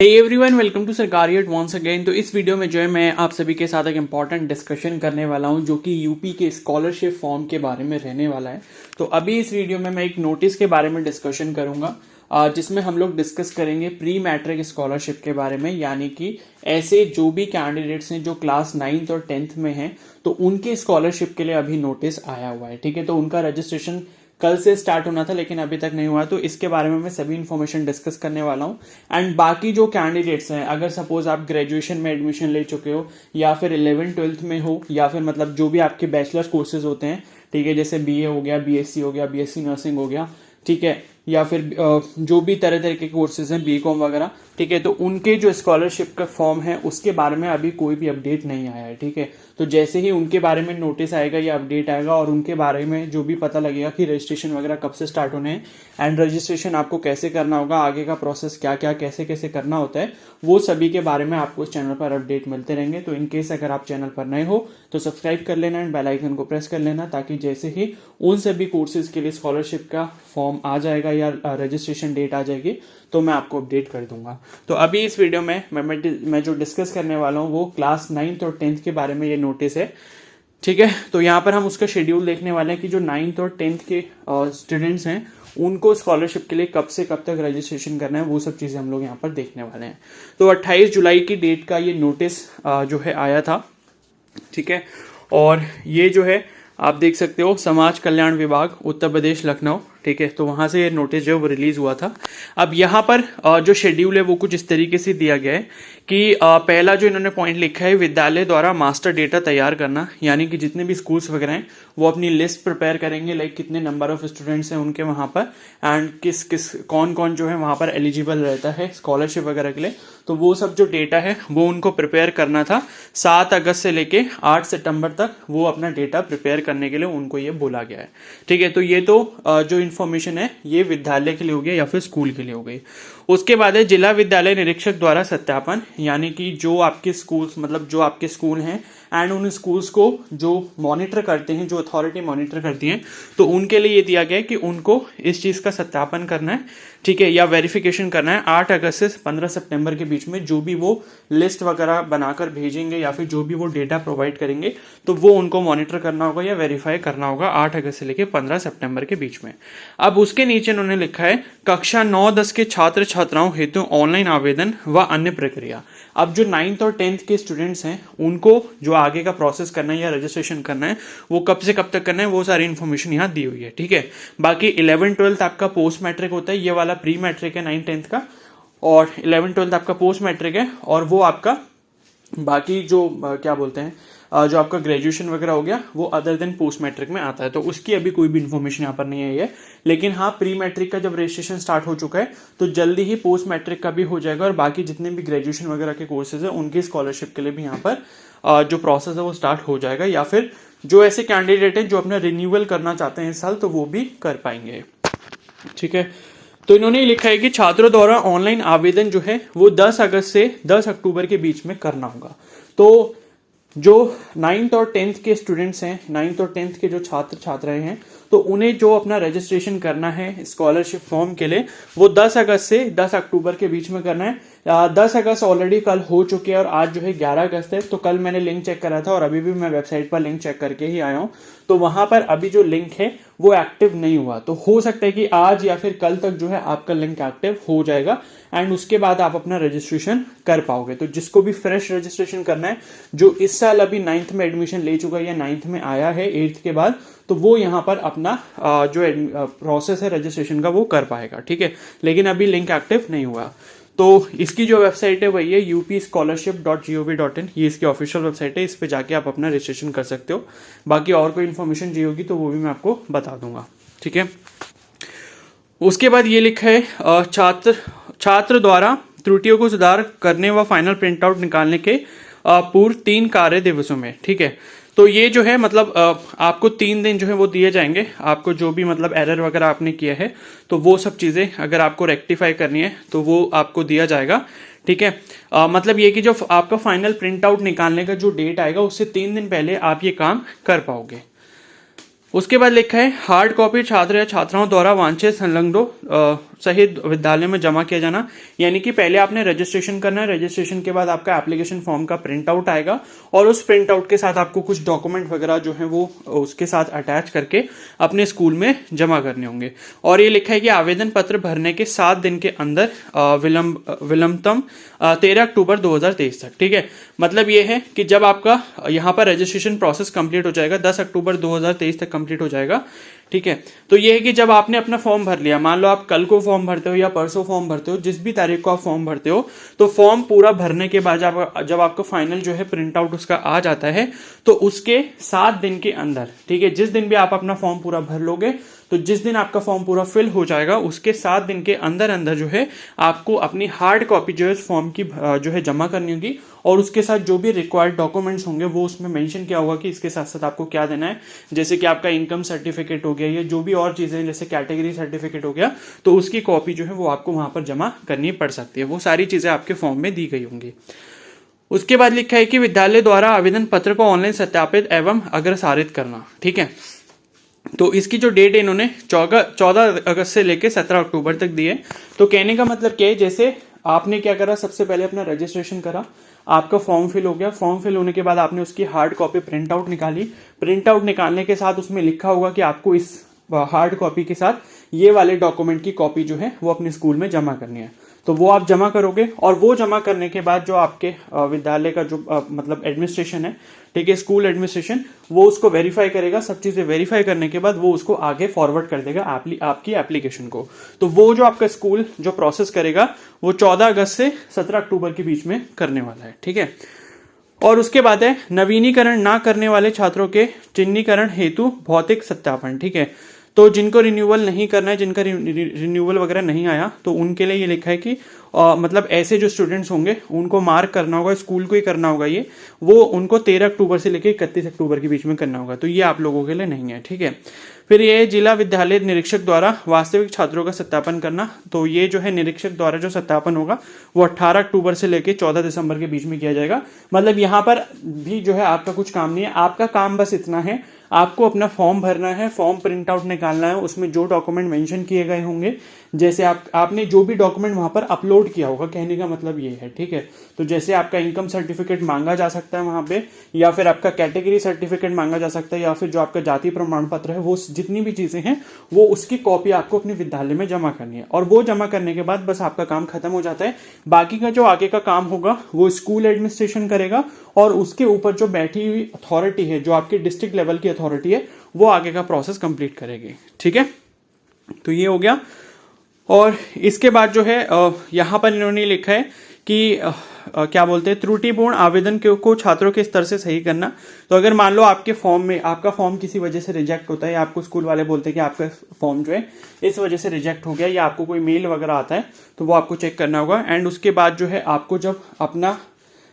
Hey everyone, welcome to Sarkariyat once again. तो इस video में जो है मैं आप सभी के साथ एक इम्पॉर्टेंट डिस्कशन करने वाला हूं जो कि यूपी के स्कॉलरशिप फॉर्म के बारे में रहने वाला है। तो अभी इस वीडियो में मैं एक नोटिस के बारे में डिस्कशन करूंगा जिसमें हम लोग डिस्कस करेंगे प्री मैट्रिक स्कॉलरशिप के बारे में, यानी कि ऐसे जो भी कैंडिडेट्स हैं जो क्लास 9th और 10th में हैं तो उनके स्कॉलरशिप के लिए अभी नोटिस आया हुआ है। ठीक है, तो उनका रजिस्ट्रेशन कल से स्टार्ट होना था लेकिन अभी तक नहीं हुआ, तो इसके बारे में मैं सभी इन्फॉर्मेशन डिस्कस करने वाला हूं। एंड बाकी जो कैंडिडेट्स हैं, अगर सपोज आप ग्रेजुएशन में एडमिशन ले चुके हो या फिर 11th-12th में हो या फिर मतलब जो भी आपके बैचलर्स कोर्सेज होते हैं, ठीक है, जैसे बीए हो गया, बीएससी हो गया, बीएससी नर्सिंग हो गया, ठीक है, या फिर जो भी तरह तरह के कोर्सेज हैं, बीकॉम वगैरह, ठीक है, तो उनके जो स्कॉलरशिप का फॉर्म है उसके बारे में अभी कोई भी अपडेट नहीं आया है। ठीक है, तो जैसे ही उनके बारे में नोटिस आएगा या अपडेट आएगा और उनके बारे में जो भी पता लगेगा कि रजिस्ट्रेशन वगैरह कब से स्टार्ट होने हैं एंड रजिस्ट्रेशन आपको कैसे करना होगा, आगे का प्रोसेस क्या क्या कैसे कैसे करना होता है, वो सभी के बारे में आपको इस चैनल पर अपडेट मिलते रहेंगे। तो इनकेस अगर आप चैनल पर नए हो तो सब्सक्राइब कर लेना एंड बेल आइकन को प्रेस कर लेना, ताकि जैसे ही उन सभी कोर्सेज के लिए स्कॉलरशिप का फॉर्म आ जाएगा या रजिस्ट्रेशन डेट आ जाएगी तो मैं आपको अपडेट कर दूंगा। तो अभी इस वीडियो में मैं जो डिस्कस करने वाला हूँ वो क्लास 9th और 10th के बारे में ये नोटिस है। ठीक है, तो यहाँ पर हम उसका शेड्यूल देखने वाले हैं कि जो 9th और 10th के स्टूडेंट्स हैं उनको स्कॉलरशिप के लिए कब से कब तक रजिस्ट्रेशन करना है, वो सब चीज़ें हम लोग यहाँ पर देखने वाले हैं। तो 28 जुलाई की डेट का ये नोटिस जो है आया था। ठीक है, और ये जो है आप देख सकते हो समाज कल्याण विभाग उत्तर प्रदेश लखनऊ, ठीक है, तो वहां से ये नोटिस जो है वो रिलीज हुआ था। अब यहाँ पर जो शेड्यूल है वो कुछ इस तरीके से दिया गया है कि पहला जो इन्होंने पॉइंट लिखा है, विद्यालय द्वारा मास्टर डेटा तैयार करना, यानी कि जितने भी स्कूल्स वगैरह हैं वो अपनी लिस्ट प्रिपेयर करेंगे, लाइक कितने नंबर ऑफ स्टूडेंट्स हैं उनके वहां पर एंड किस कौन कौन जो है वहां पर एलिजिबल रहता है स्कॉलरशिप वगैरह के लिए। तो वो सब जो डेटा है वो उनको प्रिपेयर करना था। 7 अगस्त से लेके 8 सितंबर तक वो अपना डेटा प्रिपेयर करने के लिए उनको ये बोला गया है। ठीक है, तो ये तो जो इन्फॉर्मेशन है ये विद्यालय के लिए हो गया या फिर स्कूल के लिए हो गई। उसके बाद है जिला विद्यालय निरीक्षक द्वारा सत्यापन, यानी कि जो आपके स्कूल्स मतलब जो आपके स्कूल हैं एंड उन स्कूल्स को जो मॉनिटर करते हैं, जो अथॉरिटी मॉनिटर करती है, तो उनके लिए ये दिया गया है कि उनको इस चीज़ का सत्यापन करना है, ठीक है, या वेरिफिकेशन करना है 8 अगस्त से 15 सितंबर के बीच में। जो भी वो लिस्ट वगैरह बनाकर भेजेंगे या फिर जो भी वो डेटा प्रोवाइड करेंगे तो वो उनको मॉनिटर करना होगा या वेरीफाई करना होगा 8 अगस्त से लेकर 15 सितंबर के बीच में। अब उसके नीचे उन्होंने लिखा है कक्षा 9-10 के छात्र छात्राओं हेतु ऑनलाइन आवेदन व अन्य प्रक्रिया। अब जो 9th और 10th के स्टूडेंट्स हैं उनको जो आगे का प्रोसेस करना है या रजिस्ट्रेशन करना है वो कब से कब तक करना है वो सारी इन्फॉर्मेशन यहाँ दी हुई है। ठीक है, बाकी 11th-12th आपका पोस्ट मैट्रिक होता है, ये वाला प्री मैट्रिक है 9th-10th का, और 11th-12th आपका पोस्ट मैट्रिक है, और वो आपका बाकी जो क्या बोलते हैं जो आपका ग्रेजुएशन वगैरह हो गया वो अदर देन पोस्ट मैट्रिक में आता है। तो उसकी अभी कोई भी इन्फॉर्मेशन यहाँ पर नहीं आई है, लेकिन हाँ प्री मैट्रिक का जब रजिस्ट्रेशन स्टार्ट हो चुका है तो जल्दी ही पोस्ट मैट्रिक का भी हो जाएगा, और बाकी जितने भी ग्रेजुएशन वगैरह के कोर्सेज है उनकी स्कॉलरशिप के लिए भी यहाँ पर जो प्रोसेस है वो स्टार्ट हो जाएगा, या फिर जो ऐसे कैंडिडेट हैं जो अपना रिन्यूअल करना चाहते हैं इस साल तो वो भी कर पाएंगे। ठीक है, तो इन्होंने लिखा है कि छात्रों द्वारा ऑनलाइन आवेदन जो है वो 10 अगस्त से 10 अक्टूबर के बीच में करना होगा। तो जो 9th और 10th के स्टूडेंट्स हैं, 9th और 10th के जो छात्र छात्राएं हैं, तो उन्हें जो अपना रजिस्ट्रेशन करना है स्कॉलरशिप फॉर्म के लिए वो 10 अगस्त से 10 अक्टूबर के बीच में करना है। 10 अगस्त ऑलरेडी कल हो चुके हैं और आज जो है 11 अगस्त है, तो कल मैंने लिंक चेक करा था और अभी भी मैं वेबसाइट पर लिंक चेक करके ही आया हूँ, तो वहां पर अभी जो लिंक है वो एक्टिव नहीं हुआ। तो हो सकता है कि आज या फिर कल तक जो है आपका लिंक एक्टिव हो जाएगा एंड उसके बाद आप अपना रजिस्ट्रेशन कर पाओगे। तो जिसको भी फ्रेश रजिस्ट्रेशन करना है, जो इस साल अभी 9th में एडमिशन ले चुका है या 9th में आया है 8th के बाद, तो वो यहाँ पर अपना जो प्रोसेस है रजिस्ट्रेशन का वो कर पाएगा। ठीक है, लेकिन अभी लिंक एक्टिव नहीं हुआ। तो इसकी जो वेबसाइट है वही है upscholarship.gov.in, ये इसकी ऑफिशियल वेबसाइट है, इस पे जाके आप अपना रजिस्ट्रेशन कर सकते हो। बाकी और कोई इन्फॉर्मेशन चाहिए होगी तो वो भी मैं आपको बता दूंगा। ठीक है, उसके बाद ये लिखा है छात्र द्वारा त्रुटियों को सुधार करने व फाइनल प्रिंट आउट निकालने के पूर्व 3 कार्य दिवसों में। ठीक है, तो ये जो है मतलब आपको 3 दिन जो है वो दिए जाएंगे, आपको जो भी मतलब एरर वगैरह आपने किया है तो वो सब चीज़ें अगर आपको रेक्टिफाई करनी है तो वो आपको दिया जाएगा। ठीक है, मतलब ये कि जो आपका फाइनल प्रिंट आउट निकालने का जो डेट आएगा उससे 3 दिन पहले आप ये काम कर पाओगे। उसके बाद लिखा है हार्ड कॉपी छात्र या छात्राओं द्वारा वांछित संलग्नों सहित विद्यालय में जमा किया जाना, यानी कि पहले आपने रजिस्ट्रेशन करना है, रजिस्ट्रेशन के बाद आपका एप्लीकेशन फॉर्म का प्रिंट आउट आएगा और उस प्रिंट आउट के साथ आपको कुछ डॉक्यूमेंट वगैरह जो है वो उसके साथ अटैच करके अपने स्कूल में जमा करने होंगे। और ये लिखा है कि आवेदन पत्र भरने के 7 दिन के अंदर विलंबतम 13 अक्टूबर 2023 तक। ठीक है, मतलब ये है कि जब आपका यहाँ पर रजिस्ट्रेशन प्रोसेस कंप्लीट हो जाएगा, 10 अक्टूबर 2023 तक कंप्लीट हो जाएगा। ठीक है, तो ये है कि जब आपने अपना फॉर्म भर लिया, मान लो आप कल को फॉर्म भरते हो या परसों फॉर्म भरते हो, जिस भी तारीख को आप फॉर्म भरते हो, तो फॉर्म पूरा भरने के बाद जब आपका फाइनल जो है प्रिंट आउट उसका आ जाता है, तो उसके 7 दिन के अंदर, ठीक है, जिस दिन भी आप अपना फॉर्म पूरा भर लोगे, तो जिस दिन आपका फॉर्म पूरा फिल हो जाएगा उसके 7 दिन के अंदर अंदर जो है आपको अपनी हार्ड कॉपी जो है फॉर्म की जो है जमा करनी होगी और उसके साथ जो भी रिक्वायर्ड डॉक्यूमेंट्स होंगे वो उसमें मेंशन किया होगा कि इसके साथ साथ आपको क्या देना है। जैसे कि आपका इनकम सर्टिफिकेट हो गया या जो भी और चीजें जैसे कैटेगरी सर्टिफिकेट हो गया, तो उसकी कॉपी जो है वो आपको वहां पर जमा करनी पड़ सकती है। वो सारी चीजें आपके फॉर्म में दी गई होंगी। उसके बाद लिखा है कि विद्यालय द्वारा आवेदन पत्र को ऑनलाइन सत्यापित एवं अग्रसारित करना। ठीक है, तो इसकी जो डेट है इन्होंने 14 अगस्त से लेकर 17 अक्टूबर तक दी है। तो कहने का मतलब क्या है, जैसे आपने क्या करा, सबसे पहले अपना रजिस्ट्रेशन करा, आपका फॉर्म फिल हो गया, फॉर्म फिल होने के बाद आपने उसकी हार्ड कॉपी प्रिंट आउट निकाली, प्रिंट आउट निकालने के साथ उसमें लिखा होगा कि आपको इस हार्ड कॉपी के साथ ये वाले डॉक्यूमेंट की कॉपी जो है वो अपने स्कूल में जमा करनी है। तो वो आप जमा करोगे और वो जमा करने के बाद जो आपके विद्यालय का जो मतलब एडमिनिस्ट्रेशन है, ठीक है, स्कूल एडमिनिस्ट्रेशन, वो उसको वेरीफाई करेगा। सब चीजें वेरीफाई करने के बाद वो उसको आगे फॉरवर्ड कर देगा आपकी एप्लीकेशन को। तो वो जो आपका स्कूल जो प्रोसेस करेगा वो 14 अगस्त से 17 अक्टूबर के बीच में करने वाला है। ठीक है, और उसके बाद है नवीनीकरण ना करने वाले छात्रों के चिन्हीकरण हेतु भौतिक सत्यापन। ठीक है, तो जिनको रिन्यूअल नहीं करना है, जिनका रिन्यूअल वगैरह नहीं आया, तो उनके लिए ये लिखा है कि मतलब ऐसे जो स्टूडेंट्स होंगे उनको मार्क करना होगा, स्कूल को ही करना होगा ये, वो उनको 13 अक्टूबर से लेकर 31 अक्टूबर के बीच में करना होगा। तो ये आप लोगों के लिए नहीं है। ठीक है, फिर ये जिला विद्यालय निरीक्षक द्वारा वास्तविक छात्रों का सत्यापन करना। तो ये जो है निरीक्षक द्वारा जो सत्यापन होगा वो 18 अक्टूबर से लेकर 14 दिसंबर के बीच में किया जाएगा। मतलब यहाँ पर भी जो है आपका कुछ काम नहीं है, आपका काम बस इतना है, आपको अपना फॉर्म भरना है, फॉर्म प्रिंट आउट निकालना है, उसमें जो डॉक्यूमेंट मेंशन किए गए होंगे, जैसे आपने जो भी डॉक्यूमेंट वहां पर अपलोड किया होगा, कहने का मतलब ये है। ठीक है, तो जैसे आपका इनकम सर्टिफिकेट मांगा जा सकता है वहां पे, या फिर आपका कैटेगरी सर्टिफिकेट मांगा जा सकता है, या फिर जो आपका जाति प्रमाण पत्र है, वो जितनी भी चीजें हैं वो उसकी कॉपी आपको अपने विद्यालय में जमा करनी है। और वो जमा करने के बाद बस आपका काम खत्म हो जाता है। बाकी का जो आगे का काम होगा वो स्कूल एडमिनिस्ट्रेशन करेगा और उसके ऊपर जो बैठी हुई अथॉरिटी है, जो आपकी डिस्ट्रिक्ट लेवल की अथॉरिटी है, वो आगे का प्रोसेस कंप्लीट करेगी। ठीक है, तो ये हो गया। और इसके बाद जो है यहाँ पर इन्होंने लिखा है कि क्या बोलते हैं, त्रुटिपूर्ण आवेदन को छात्रों के स्तर से सही करना। तो अगर मान लो आपके फॉर्म में आपका फॉर्म किसी वजह से रिजेक्ट होता है, या आपको स्कूल वाले बोलते हैं कि आपका फॉर्म जो है इस वजह से रिजेक्ट हो गया, या आपको कोई मेल वगैरह आता है, तो वो आपको चेक करना होगा। एंड उसके बाद जो है आपको जब अपना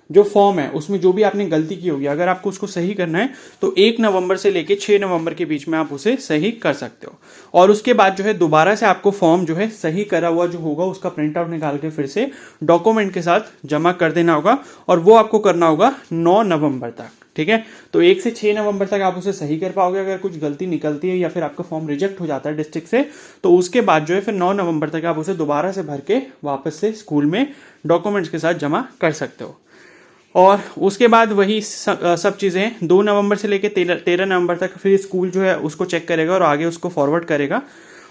जो फॉर्म है उसमें जो भी आपने गलती की होगी, अगर आपको उसको सही करना है तो 1 नवंबर से लेके 6 नवंबर के बीच में आप उसे सही कर सकते हो। और उसके बाद जो है दोबारा से आपको फॉर्म जो है सही करा हुआ जो होगा उसका प्रिंट आउट निकाल के फिर से डॉक्यूमेंट के साथ जमा कर देना होगा, और वो आपको करना होगा 9 नवंबर तक। ठीक है, तो 1 से 6 नवंबर तक आप उसे सही कर पाओगे। अगर कुछ गलती निकलती है या फिर आपका फॉर्म रिजेक्ट हो जाता है डिस्ट्रिक्ट से, तो उसके बाद जो है फिर 9 नवंबर तक आप उसे दोबारा से भर के वापस से स्कूल में डॉक्यूमेंट्स के साथ जमा कर सकते हो। और उसके बाद वही सब चीज़ें 2 नवंबर से लेकर 13 नवंबर तक फिर स्कूल जो है उसको चेक करेगा और आगे उसको फॉरवर्ड करेगा।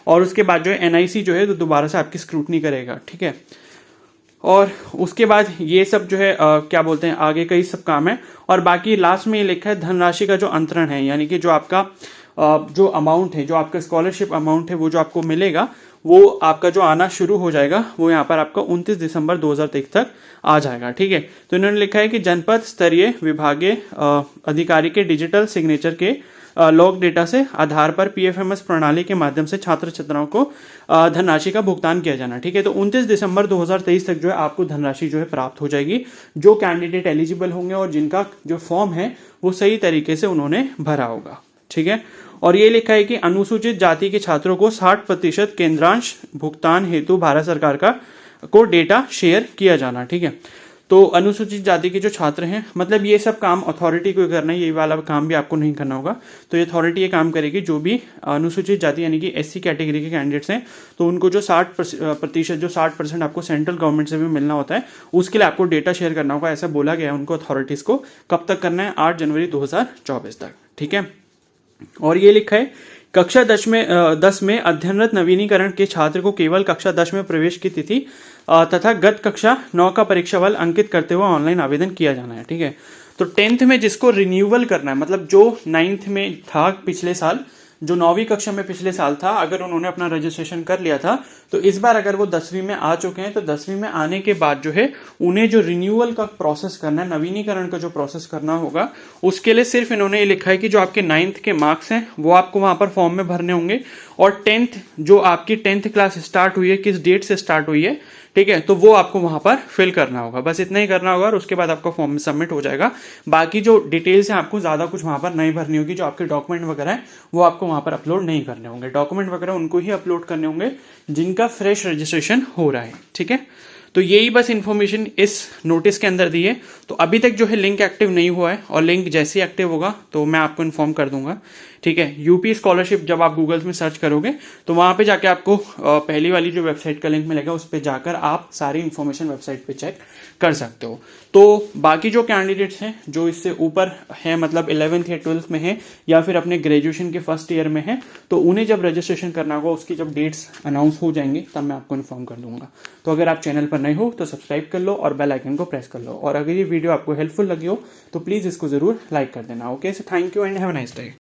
और उसके बाद जो है एनआईसी जो है तो दोबारा से आपकी स्क्रूटनी करेगा। ठीक है, और उसके बाद ये सब जो है क्या बोलते हैं, आगे का ही सब काम है। और बाकी लास्ट में ये लिखा है धनराशि का जो अंतरण है, यानी कि जो आपका जो अमाउंट है, जो आपका स्कॉलरशिप अमाउंट है, वो जो आपको मिलेगा वो आपका जो आना शुरू हो जाएगा वो यहाँ पर आपका 29 दिसंबर 2023 तक आ जाएगा। ठीक है, तो इन्होंने लिखा है कि जनपद स्तरीय विभागीय अधिकारी के डिजिटल सिग्नेचर के लॉग डेटा से आधार पर पीएफएमएस प्रणाली के माध्यम से छात्र छात्राओं को धनराशि का भुगतान किया जाना। ठीक है, तो 29 दिसंबर 2023 तक जो है आपको धनराशि जो है प्राप्त हो जाएगी, जो कैंडिडेट एलिजिबल होंगे और जिनका जो फॉर्म है वो सही तरीके से उन्होंने भरा होगा। ठीक है, और ये लिखा है कि अनुसूचित जाति के छात्रों को 60% केंद्रांश भुगतान हेतु भारत सरकार को डेटा शेयर किया जाना। ठीक है, तो अनुसूचित जाति के जो छात्र हैं, मतलब ये सब काम अथॉरिटी को करना है, ये वाला काम भी आपको नहीं करना होगा। तो ये अथॉरिटी ये काम करेगी, जो भी अनुसूचित जाति यानी कि एससी कैटेगरी के कैंडिडेट्स हैं, तो उनको जो 60% जो 60% आपको सेंट्रल गवर्नमेंट से भी मिलना होता है, उसके लिए आपको डेटा शेयर करना होगा, ऐसा बोला गया है उनको अथॉरिटीज को। कब तक करना है? 8 जनवरी 2024 तक, ठीक है। और ये लिखा है कक्षा 10 में अध्ययनरत नवीनीकरण के छात्र को केवल कक्षा 10 में प्रवेश की तिथि तथा गत कक्षा 9 का परीक्षा बल अंकित करते हुए ऑनलाइन आवेदन किया जाना है, ठीक है। तो 10th में जिसको रिन्यूअल करना है, मतलब जो 9th में था पिछले साल, जो 9वीं कक्षा में पिछले साल था, अगर उन्होंने अपना रजिस्ट्रेशन कर लिया था, तो इस बार अगर वो 10वीं में आ चुके हैं, तो 10वीं में आने के बाद जो है उन्हें जो रिन्यूअल का प्रोसेस करना है, नवीनीकरण का जो प्रोसेस करना होगा, उसके लिए सिर्फ इन्होंने ये लिखा है कि जो आपके 9th के मार्क्स हैं वो आपको वहां पर फॉर्म में भरने होंगे, और 10th जो आपकी 10th क्लास स्टार्ट हुई है, किस डेट से स्टार्ट हुई है, ठीक है, तो वो आपको वहां पर फिल करना होगा। बस इतना ही करना होगा और उसके बाद आपका फॉर्म सबमिट हो जाएगा। बाकी जो डिटेल्स है आपको ज्यादा कुछ वहां पर नहीं भरनी होगी। जो आपके डॉक्यूमेंट वगैरह है वो आपको वहां पर अपलोड नहीं करने होंगे। डॉक्यूमेंट वगैरह उनको ही अपलोड करने होंगे जिनका फ्रेश रजिस्ट्रेशन हो रहा है, ठीक है। तो यही बस इन्फॉर्मेशन इस नोटिस के अंदर दी है। तो अभी तक जो है लिंक एक्टिव नहीं हुआ है, और लिंक जैसे ही एक्टिव होगा तो मैं आपको इन्फॉर्म कर दूंगा, ठीक है। यूपी स्कॉलरशिप जब आप गूगल में सर्च करोगे तो वहां पे जाके आपको पहली वाली जो वेबसाइट का लिंक मिलेगा, उस पर जाकर आप सारी इन्फॉर्मेशन वेबसाइट पे चेक कर सकते हो। तो बाकी जो कैंडिडेट्स हैं जो इससे ऊपर हैं, मतलब 11th या 12th में हैं, या फिर अपने ग्रेजुएशन के फर्स्ट ईयर में हैं, तो उन्हें जब रजिस्ट्रेशन करना होगा, उसकी जब डेट्स अनाउंस हो जाएंगे तब मैं आपको इन्फॉर्म कर दूंगा। तो अगर आप चैनल पर नए हो तो सब्सक्राइब कर लो और बेल आइकन को प्रेस कर लो, और अगर ये वीडियो आपको हेल्पफुल लगी हो तो प्लीज इसको जरूर लाइक कर देना। Okay, so thank you and have a nice day.